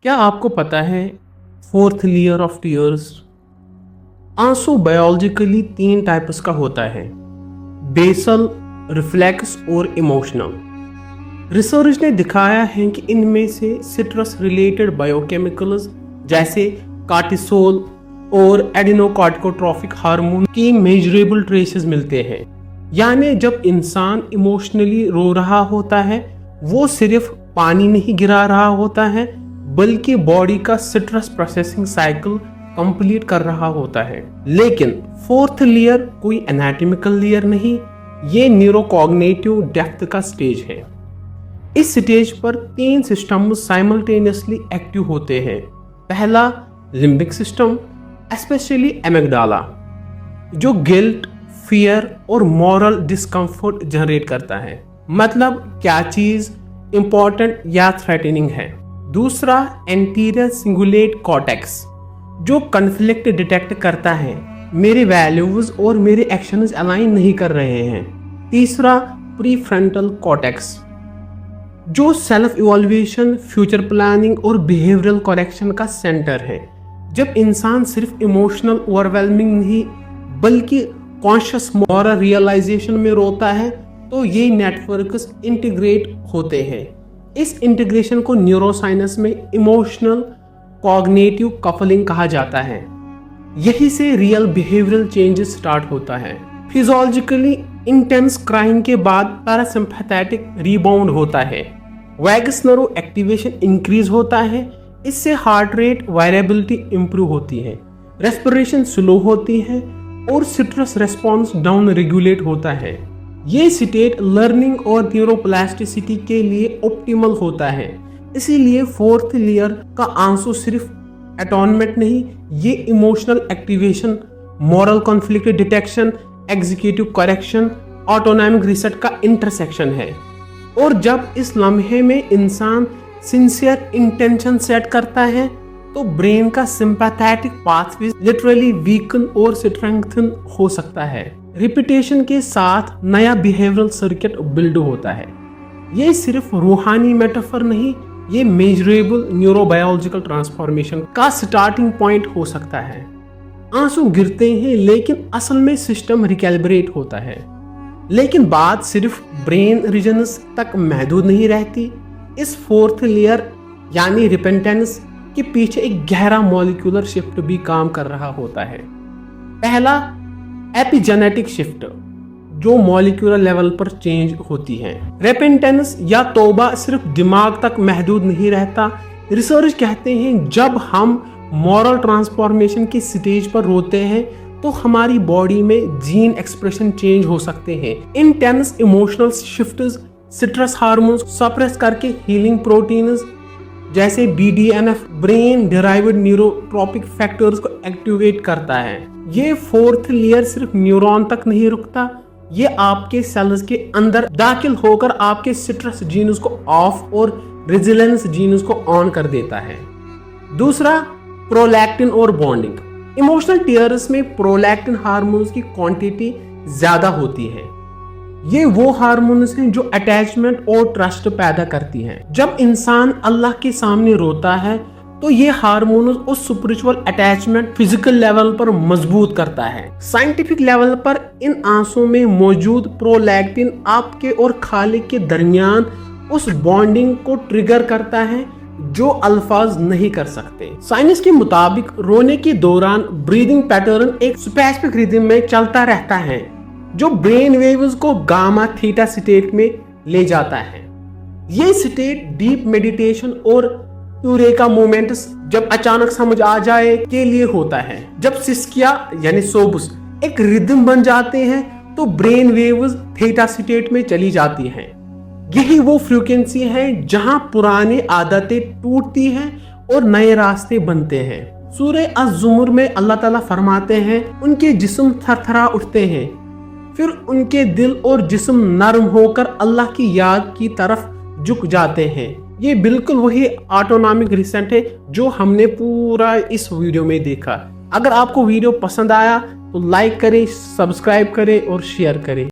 क्या आपको पता है फोर्थ लेयर ऑफ टीयर्स? आंसू बायोलॉजिकली 3 टाइप्स का होता है, बेसल, रिफ्लेक्स और इमोशनल। रिसर्च ने दिखाया है कि इनमें से सिट्रस रिलेटेड बायोकेमिकल्स जैसे कार्टिसोल और एडिनोकार्टिकोट्रोफिक हार्मोन की मेजरेबल ट्रेसेस मिलते हैं। यानी जब इंसान इमोशनली रो रहा होता है, वो सिर्फ पानी नहीं गिरा रहा होता है, बल्कि बॉडी का सिट्रस प्रोसेसिंग साइकिल कंप्लीट कर रहा होता है। लेकिन फोर्थ लेयर कोई एनाटॉमिकल लेयर नहीं, ये न्यूरोकॉग्निटिव डेप्थ का स्टेज है। इस स्टेज पर 3 सिस्टम साइमल्टेनियसली एक्टिव होते हैं। पहला लिम्बिक सिस्टम, स्पेशली एमिगडाला, जो गिल्ट, फियर और मॉरल डिस्कम्फर्ट जनरेट करता है, मतलब क्या चीज इंपॉर्टेंट या थ्रेटनिंग है। दूसरा एंटीरियर सिंगुलेट कॉर्टेक्स, जो कन्फ्लिक्ट डिटेक्ट करता है, मेरे वैल्यूज और मेरे एक्शंस अलाइन नहीं कर रहे हैं। तीसरा प्रीफ्रंटल कॉर्टेक्स, जो सेल्फ इवोल्यूशन, फ्यूचर प्लानिंग और बिहेवियरल करेक्शन का सेंटर है। जब इंसान सिर्फ इमोशनल ओवरवेलमिंग नहीं बल्कि कॉन्शियस मॉरल रियलाइजेशन में रोता है, तो ये नेटवर्क्स इंटीग्रेट होते हैं। इस इंटीग्रेशन को न्यूरोसाइंस में इमोशनल कॉग्निटिव कपलिंग कहा जाता है। यही से रियल बिहेवियरल चेंजेस स्टार्ट होता है। फिजियोलॉजिकली इंटेंस क्राइम के बाद पैरासिम्पैथेटिक रिबाउंड होता है, वैगस नर्व एक्टिवेशन इंक्रीज होता है, इससे हार्ट रेट वेरिएबिलिटी इंप्रूव होती है, रेस्पिरेशन स्लो होती है और सिट्रस रेस्पॉन्स डाउन रेगुलेट होता है। ये स्टेट लर्निंग और न्यूरोप्लास्टिसिटी के लिए ऑप्टिमल होता है। इसीलिए फोर्थ लेयर का आंसू सिर्फ एटोनमेंट नहीं, ये emotional activation, moral conflict detection, executive correction, autonomic reset का इंटरसेक्शन है। और जब इस लम्हे में इंसान सिंसियर इंटेंशन सेट करता है, तो ब्रेन का सिंपैथेटिक पाथवे लिटरली वीकन और स्ट्रेंथन हो सकता है। रिपीटेशन के साथ नया बिहेवियरल सर्किट बिल्ड होता है। ये सिर्फ रूहानी मेटाफर नहीं, ये मेजरेबल न्यूरोबायोलॉजिकल ट्रांसफॉर्मेशन का स्टार्टिंग पॉइंट हो सकता है। आंसू गिरते हैं लेकिन असल में सिस्टम रिकैलिब्रेट होता है। लेकिन बात सिर्फ ब्रेन रीजन्स तक महदूद नहीं रहती। इस फोर्थ लेयर यानी रिपेंटेंस के पीछे एक गहरा मॉलिक्यूलर शिफ्ट भी काम कर रहा होता है। पहला एपिजेनेटिक शिफ्ट, जो मॉलिक्यूलर लेवल पर चेंज होती है। रेपेंटेंस या तौबा सिर्फ दिमाग तक महदूद नहीं रहता। रिसर्च कहते हैं जब हम मॉरल ट्रांसफॉर्मेशन की स्टेज पर रोते हैं, तो हमारी बॉडी में जीन एक्सप्रेशन चेंज हो सकते हैं। Intense emotional shifts citrus hormones suppress करके हीलिंग प्रोटीन्स जैसे BDNF, brain derived neurotropic factors को एक्टिवेट करता है। ये फोर्थ लेयर सिर्फ न्यूरॉन तक नहीं रुकता, ये आपके सेल्स के अंदर दाखिल होकर आपके सिट्रस जीन्स को ऑफ और रेजिलेंस जीन्स को ऑन कर देता है। दूसरा प्रोलैक्टिन और बॉन्डिंग। इमोशनल टीयर्स में प्रोलैक्टिन हार्मोन्स की क्वांटिटी ज्यादा होती है। ये वो हार्मोन्स हैं जो अटैचमेंट और ट्रस्ट पैदा करती हैं। जब इंसान अल्लाह के सामने रोता है, तो ये हार्मोन्स उस स्पिरिचुअल अटैचमेंट फिजिकल लेवल पर मजबूत करता है। साइंटिफिक लेवल पर इन आंसू में मौजूद प्रोलैक्टिन आपके और खालिक के दरमियान उस बॉन्डिंग को ट्रिगर करता है जो अल्फाज नहीं कर सकते। साइंस के मुताबिक रोने के दौरान ब्रीदिंग पैटर्न एक स्पेसिफिक रिदम में चलता रहता है, जो ब्रेन वेव्स को गामा थीटा स्टेट में ले जाता है। ये स्टेट डीप मेडिटेशन और यूरेका मोमेंट्स, जब अचानक समझ आ जाए, के लिए होता है। जब सिस्किया यानी सोबुस एक रिदम बन जाते हैं, तो ब्रेन वेव्स थीटा स्टेट में चली जाती हैं। यही वो फ्रीक्वेंसी है जहां पुरानी आदतें टूटती हैं और नए रास्ते बनते हैं। सूरह अज़-ज़ुमर में अल्लाह ताला फरमाते हैं, उनके जिस्म थरथरा उठते हैं, फिर उनके दिल और जिस्म नरम होकर अल्लाह की याद की तरफ झुक जाते हैं। ये बिल्कुल वही ऑटोनॉमिक रीसेट है जो हमने पूरा इस वीडियो में देखा। अगर आपको वीडियो पसंद आया तो लाइक करें, सब्सक्राइब करें और शेयर करें।